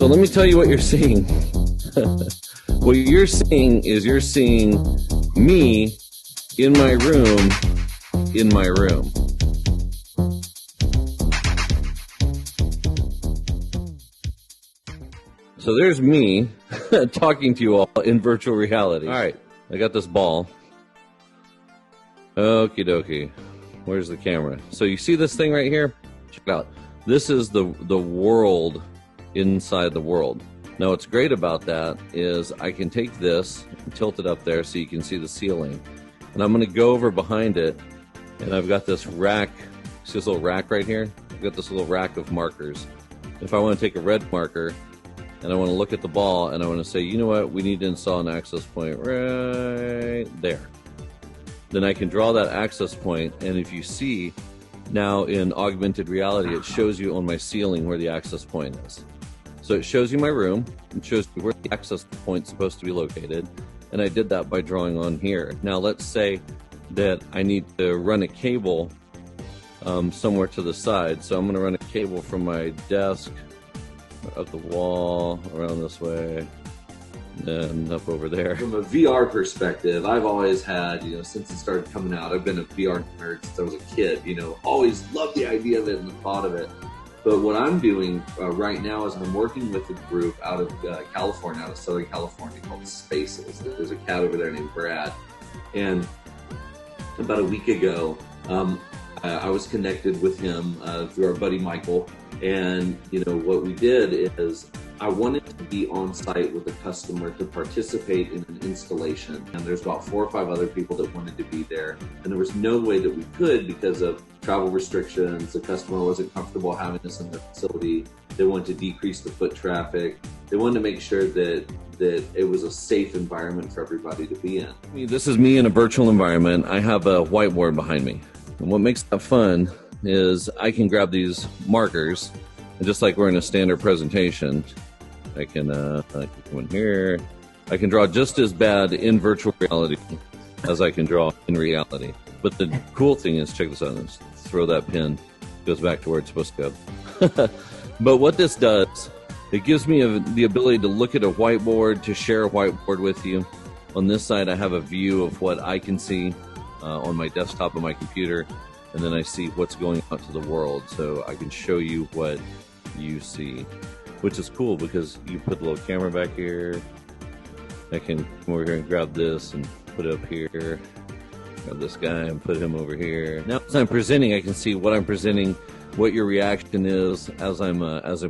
So let me tell you what you're seeing. What you're seeing is you're seeing me in my room, in my room. So there's me talking to you all in virtual reality. All right, I got this ball. Okie dokie. Where's the camera? So you see this thing right here? Check it out. This is the world inside the world. Now what's great about that is I can take this and tilt it up there so you can see the ceiling. And I'm going to go over behind it, and I've got this rack. See this little rack right here? I've got this little rack of markers. If I want to take a red marker and I want to look at the ball and I want to say, you know what, we need to install an access point right there. Then I can draw that access point, and if you see now in augmented reality, it shows you on my ceiling where the access point is. So it shows you my room, it shows you where the access point is supposed to be located, and I did that by drawing on here. Now let's say that I need to run a cable somewhere to the side, so I'm going to run a cable from my desk up the wall, around this way, and up over there. From a VR perspective, I've always had, since it started coming out, I've been a VR nerd since I was a kid, always loved the idea of it and the thought of it. But what I'm doing right now is I'm working with a group out of California, out of Southern California, called Spaces. There's a cat over there named Brad. And about a week ago, I was connected with him through our buddy Michael. And, what we did is I wanted to be on site with a customer to participate in an installation. And there's about 4 or 5 other people that wanted to be there. And there was no way that we could because of travel restrictions. The customer wasn't comfortable having us in their facility. They wanted to decrease the foot traffic. They wanted to make sure that it was a safe environment for everybody to be in. This is me in a virtual environment. I have a whiteboard behind me. And what makes that fun is I can grab these markers, and just like we're in a standard presentation, I can come in here. I can draw just as bad in virtual reality as I can draw in reality. But the cool thing is, check this out, let's throw that pin. It goes back to where it's supposed to go. But what this does, it gives me the ability to look at a whiteboard, to share a whiteboard with you. On this side, I have a view of what I can see on my desktop of my computer, and then I see what's going out to the world, so I can show you what you see, which is cool because you put the little camera back here. I can come over here and grab this and put it up here. Grab this guy and put him over here. Now as I'm presenting, I can see what I'm presenting, what your reaction is as I'm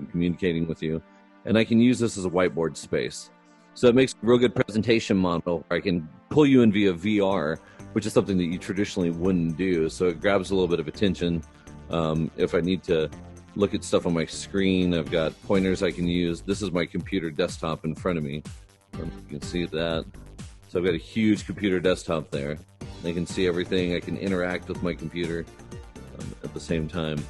communicating with you, and I can use this as a whiteboard space. So it makes a real good presentation model where I can pull you in via VR, which is something that you traditionally wouldn't do. So it grabs a little bit of attention. If I need to look at stuff on my screen, I've got pointers I can use. This is my computer desktop in front of me. You can see that. So I've got a huge computer desktop there. I can see everything. I can interact with my computer at the same time.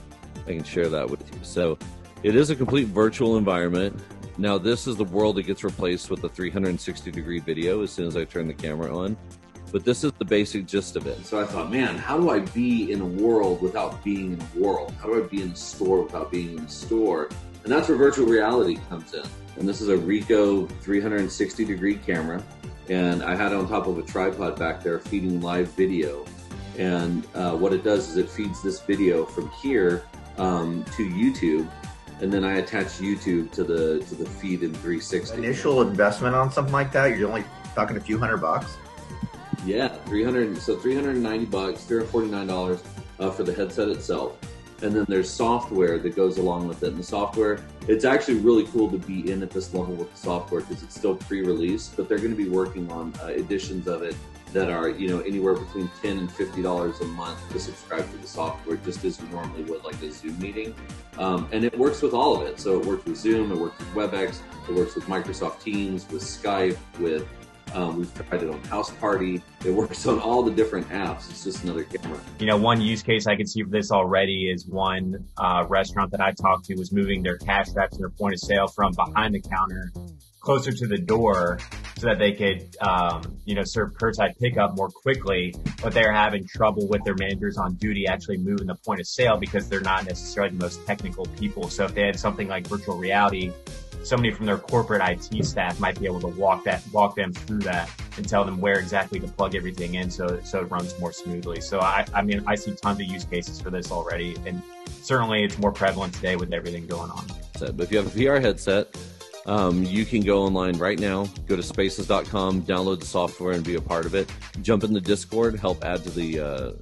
I can share that with you. So it is a complete virtual environment. Now this is the world that gets replaced with a 360-degree video as soon as I turn the camera on. But this is the basic gist of it. So I thought, man, how do I be in a world without being in a world? How do I be in a store without being in a store? And that's where virtual reality comes in. And this is a Ricoh 360-degree camera. And I had it on top of a tripod back there feeding live video. And what it does is it feeds this video from here to YouTube. And then I attach YouTube to the feed in 360. Initial investment on something like that, you're only talking a few $100. Yeah, $390, $349 for the headset itself. And then there's software that goes along with it. And the software, it's actually really cool to be in at this level with the software because it's still pre-released, but they're going to be working on editions of it that are, anywhere between $10 and $50 a month to subscribe to the software, just as you normally would like a Zoom meeting. And it works with all of it. So it works with Zoom, it works with WebEx, it works with Microsoft Teams, with Skype, with we've tried it on House Party. It works on all the different apps. It's just another camera. One use case I can see for this already is one restaurant that I talked to was moving their cash wraps and their point of sale from behind the counter closer to the door so that they could, serve curbside pickup more quickly, but they're having trouble with their managers on duty actually moving the point of sale because they're not necessarily the most technical people. So if they had something like virtual reality somebody from their corporate IT staff might be able to walk them through that and tell them where exactly to plug everything in so it runs more smoothly. So I mean, I see tons of use cases for this already, and certainly it's more prevalent today with everything going on. But if you have a VR headset, you can go online right now, go to spaces.com, download the software and be a part of it. Jump in the Discord, help add to the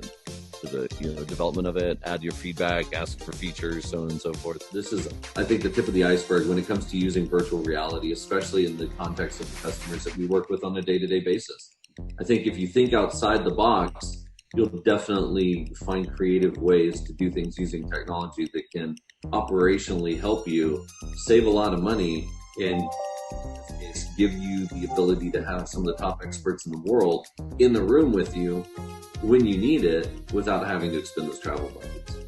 development of it, add your feedback, ask for features, so on and so forth. This is, I think, the tip of the iceberg when it comes to using virtual reality, especially in the context of the customers that we work with on a day-to-day basis. I think if you think outside the box, you'll definitely find creative ways to do things using technology that can operationally help you save a lot of money and give you the ability to have some of the top experts in the world in the room with you when you need it without having to expend those travel budgets.